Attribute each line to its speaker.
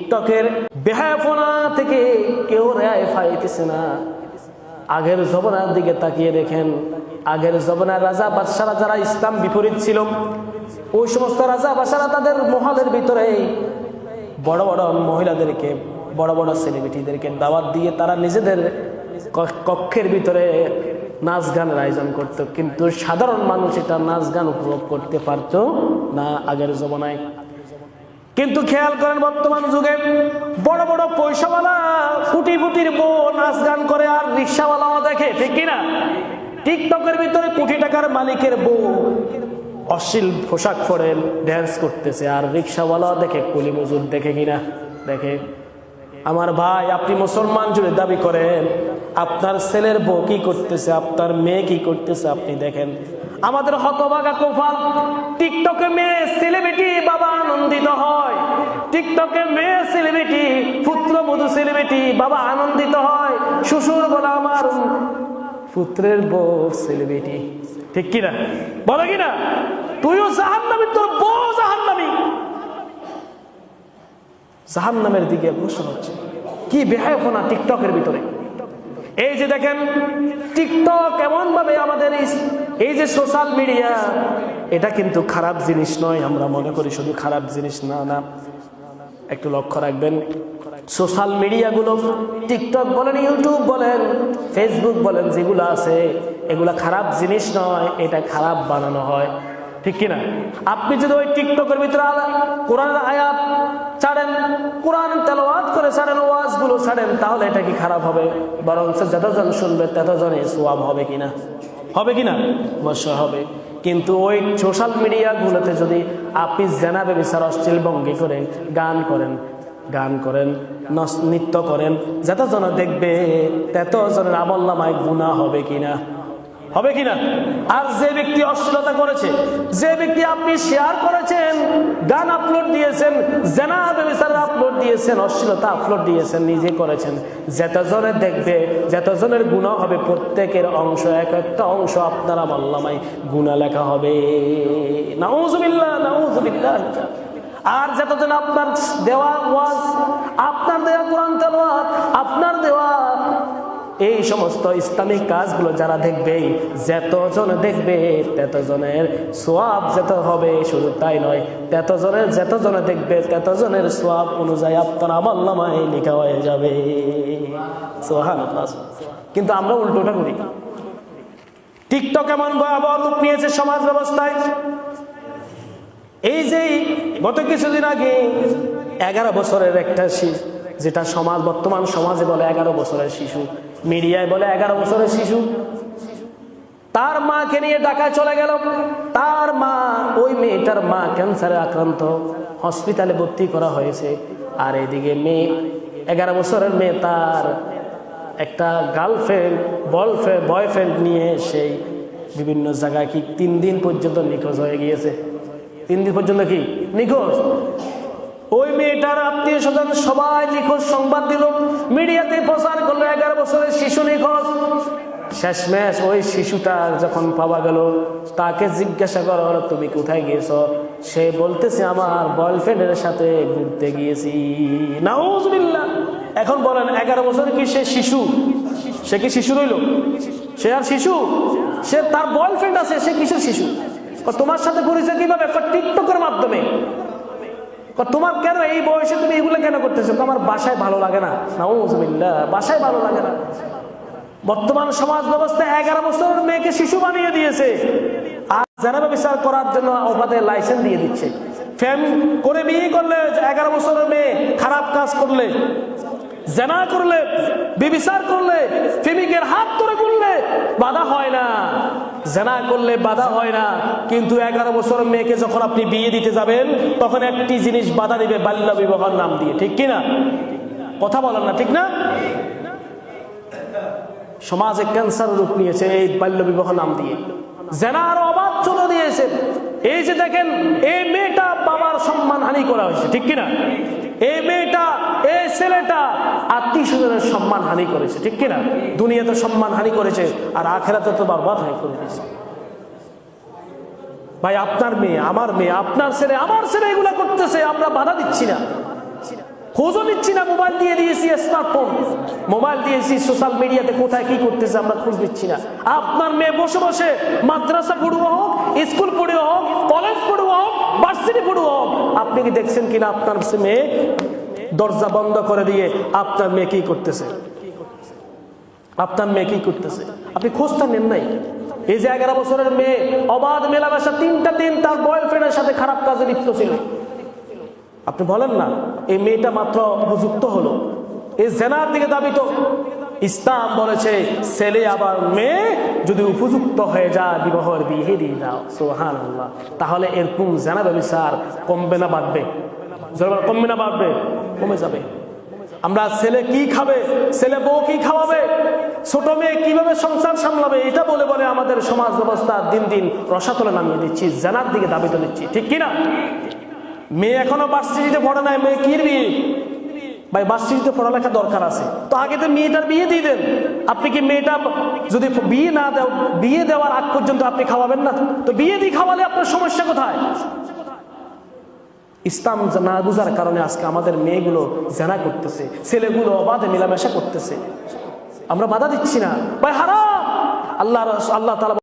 Speaker 1: টিকটকের বেহায়াপনা থেকে কেউ রেহাই পাইতেছে না। আগের জমানার দিকে তাকিয়ে দেখেন, আগের জমানার রাজা বাদশারা যারা ইসলাম বিপরীত ছিল, ওই সমস্ত রাজা বাদশারা তাদের মহলের ভিতরে বড় বড় মহিলাদেরকে, বড় বড় সেলিব্রিটিদেরকে দাওয়াত দিয়ে তারা নিজেদের কক্ষের ভিতরে নাচ গানের আয়োজন করত, কিন্তু সাধারণ মানুষ এটা নাচ গান উপভোগ করতে পারত না আগের জমানায়। কিন্তু খেয়াল করেন বর্তমান যুগে বড় বড় পয়সাওয়ালা কোটিপতির বউ নাচ গান করে, আর রিক্সাওয়ালাও দেখে, ঠিক কিনা? টিকটকের ভিতরে কোটি টাকার মালিকের বউ অশ্লীল পোশাক পরে ড্যান্স করতেছে, আর রিক্সাওয়ালাও দেখে, কুলি মজুর দেখে কিনা? দেখে। আমার ভাই, আপনি মুসলমান জুড়ে দাবি করেন, আপনার ছেলের বউ কি করতেছে, আপনার মেয়ে কি করতেছে আপনি দেখেন। আমাদের হতভাগা কপাল, টিকটকে মেয়ে সেলিব্রিটি বাবা আনন্দিত হয়, টিকটকে মেয়ে সেলিব্রিটি, পুত্রবধূ সেলিব্রিটি বাবা আনন্দিত হয়, শ্বশুর বলে আমার পুত্রের বউ সেলিব্রিটি, ঠিক কিনা? বলে কিনা? তুইও জাহান্নামী, তোর বউ জাহান্নামী, জাহান্নামের দিকে অগ্রসর হচ্ছে। কি বেহায়াপনা টিকটকের ভিতরে! এই যে দেখেন টিকটক এমন ভাবে আমাদের এই যে সোশ্যাল মিডিয়া, এটা কিন্তু খারাপ জিনিস নয়, আমরা মনে করি শুধু খারাপ জিনিস, না না, একটু লক্ষ্য রাখবেন। সোশ্যাল মিডিয়াগুলো, টিকটক বলেন, ইউটিউব বলেন, ফেসবুক বলেন, যেগুলো আছে এগুলা খারাপ জিনিস নয়, এটা খারাপ বানানো হয়, ঠিক কিনা? আপনি যদি ওই টিকটকের ভিতরে কোরআনের আয়াত ছাড়েন, কোরআন তেলাওয়াত করে ছাড়েন, ওয়াজগুলো ছাড়েন, তাহলে এটা কি খারাপ হবে? বরং যতজন শুনবে ততজনই সওয়াব হবে কিনা? হবে কিনা? অবশ্যই হবে। কিন্তু ওই সোশ্যাল মিডিয়াগুলোতে যদি আপনি জেনা ব্যভিচার অশ্লীল ভঙ্গি করে গান করেন, নৃত্য করেন, যতজন দেখবে ততজনের আমলনামায় গুনাহ হবে কিনা? হবে কিনা? আর যে ব্যক্তি অশ্লীলতা করেছে, যে ব্যক্তি আপনি শেয়ার করেছেন, গান আপলোড দিয়েছেন, জেনা ব্যভিচার আপলোড দিয়েছেন, অশ্লীলতা আপলোড দিয়েছেন, নিজে করেছেন, যতজনে দেখবে যতজনের গুনাহ হবে, প্রত্যেকের অংশ, এক একটা অংশ আপনার আমলনামায় গুনাহ লেখা হবে। নাউযুবিল্লাহ, নাউযুবিল্লাহ। আর যতজন আপনার দেওয়া ওয়াজ, আপনার দেওয়া কোরআন তেলাওয়াত, আপনার দেওয়া এই সমস্ত ইসলামিক কাজগুলো যারা দেখবে, যতজন দেখবে ততজনের সওয়াব যত হবে, শুধু তাই নয়, যতজনে দেখবে ততজনের সওয়াব অনুযায়ী আপনার আমলনামায় লেখা হয়ে যাবে। সুবহানাল্লাহ। কিন্তু আমরা উল্টোটা করি। টিকটক এমন ভয়াবহ রূপ নিয়েছে সমাজ ব্যবস্থায়। এই যে গত কিছুদিন আগে 11 বছরের একটা শিশু, যেটা বর্তমান সমাজে বলে 11 বছরের শিশু, মিডিয়ায় বলে 11 বছরের শিশু, তার মাকে নিয়ে ঢাকায় চলে গেল। তার মা, ওই মেয়েটার মা ক্যান্সারে আক্রান্ত, হসপিটালে ভর্তি করা হয়েছে। আর এদিকে মেয়ে, 11 বছরের মেয়ে, তার একটা গার্লফ্রেন্ড, বয়ফ্রেন্ড নিয়ে সেই বিভিন্ন জায়গায় কি 3 দিন পর্যন্ত নিখোঁজ হয়ে গিয়েছে। 3 দিন পর্যন্ত কি নিখোঁজ? ওই মেয়েটার আত্মীয় স্বজন সবাই নিখোঁজ সংবাদ দিল, মিডিয়াতে প্রচার করলো 11 বছরের শিশু নিখোঁজ। শেষমেশ ওই শিশুটা যখন পাওয়া গেল, তাকে জিজ্ঞাসা করা হলো, তুমি কোথায় গিয়েছো? সে বলতেছে, আমার বয়ফ্রেন্ডের সাথে ঘুরতে গিয়েছি। নাউযুবিল্লাহ। এখন বলেন, 11 বছর কি সে শিশু? সে কি শিশু রইল? সে আর শিশু? সে, তার বয়ফ্রেন্ড আছে, সে কিসের শিশু? তোমার সাথে পরিচয় কিভাবে? টিকটকের মাধ্যমে। তোমার কেন এই বয়সে তুমি এগুলো কেন করতেছো? আমার বাসায় ভালো লাগে না। নাউযুবিল্লাহ, বাসায় ভালো লাগে না। বর্তমান সমাজ ব্যবস্থায় 11 বছরের মেয়েকে শিশু বানিয়ে দিয়েছে, আর জেনা ব্যভিচার করার জন্য অবাধে লাইসেন্স দিয়ে দিচ্ছে। ফ্যান করে বিয়ে করলে, 11 বছরের মেয়ে খারাপ কাজ করলে, জেনা করলে, ব্যভিচার করলে, প্রেমিকের হাত ধরে করলে বাধা হয় না, জেনা করলে বাধা হয় না। কিন্তু 11 বছরের মেয়েকে যখন আপনি বিয়ে দিতে যাবেন, তখন একটি জিনিস বাধা দিবে, বাল্য বিবাহের নাম দিয়ে, ঠিক কিনা? কথা বলেন না, ঠিক না? সমাজে ক্যান্সার রূপ নিয়েছে এই বাল্য বিবাহ নাম দিয়ে, জেনার অবাধ চলে দিয়েছে। এই যে দেখেন, এই মেয়েটা বাবার সম্মান হানি করা হয়েছে, ঠিক কিনা? এই মেয়েটা, এই ছেলেটা আত্মীয় স্বজনের সম্মান হানি করেছে, ঠিক কিনা? দুনিয়াতে সম্মান হানি করেছে, আর আখেরাতে তো বরবাদ হয়ে করে দিয়েছে। ভাই, আপনার মেয়ে, আমার মেয়ে, আপনার ছেলে, আমার ছেলে এগুলা করতেছে, আমরা বাধা দিচ্ছি না। খোঁজও নিচ্ছি না। মোবাইল দিয়ে দিয়েছি, স্মার্টফোন মোবাইল দিয়েছি, সোশ্যাল মিডিয়াতে কোথায় কি করতেছে আমরা খোঁজ নিচ্ছি না। আপনার মেয়ে বসে বসে মাদ্রাসা পড়ুয়া হোক, স্কুল পড়ুয়া হোক, কলেজ পড়ুয়া হোক, ভার্সিটি পড়ুয়া হোক, আপনি কি দেখছেন কিনা আপনার মেয়ে দরজা বন্ধ করে দিয়ে আপনার মেয়ে কি করতেছে? আপনার মেয়ে কি করতেছে আপনি খোঁজটা নেন নাই? এই যে 11 বছরের মেয়ে অবাধ মেলামেশা, 3টা দিন তার বয়ফ্রেন্ডের সাথে খারাপ কাজে লিপ্ত ছিল। আপনি বলেন না এই মেয়েটা মাত্র উপযুক্ত হলো, এই জেনার দিকে দাবিত। ইসলাম বলেছে ছেলে আবার মেয়ে যদি উপযুক্ত হয়ে যায় বিবাহের বিয়ে দিয়ে দাও। সুবহানাল্লাহ। তাহলে এরকম জেনা ব্যভিচার কমবে না বাড়বে? কমবে না বাড়বে? কমে যাবে। আমরা ছেলে কি খাবে, ছেলে বউ কি খাওয়াবে, ছোট মেয়ে কিভাবে সংসার সামলাবে, এটা বলে বলে আমাদের সমাজ ব্যবস্থা দিন দিন রসাতলে নামিয়ে দিচ্ছি, জেনার দিকে দাবিত দিচ্ছি, ঠিক কিনা? মেয়ে এখনো ভার্সিটিতে পড়ে নাই, মেয়ে কি বিয়ে? ভাই ভার্সিটিতে পড়ালেখা দরকার আছে, তো আগে তো মেয়েটার বিয়ে দিয়ে দেন। আপনি কি মেয়েটা যদি বিয়ে না দেও, বিয়ে দেওয়ার আগ পর্যন্ত আপনি খাওয়াবেন না? তো বিয়ে দিয়ে খাওয়ালে আপনার সমস্যা কোথায়? ইসলাম না বুঝার কারণে আজকে আমাদের মেয়েগুলো জেনা করতেছে, ছেলেগুলো অবাধে মেলামেশা করতেছে। আমরা বাধা দিচ্ছি না ভাই, হারাম। আল্লাহ তাআলা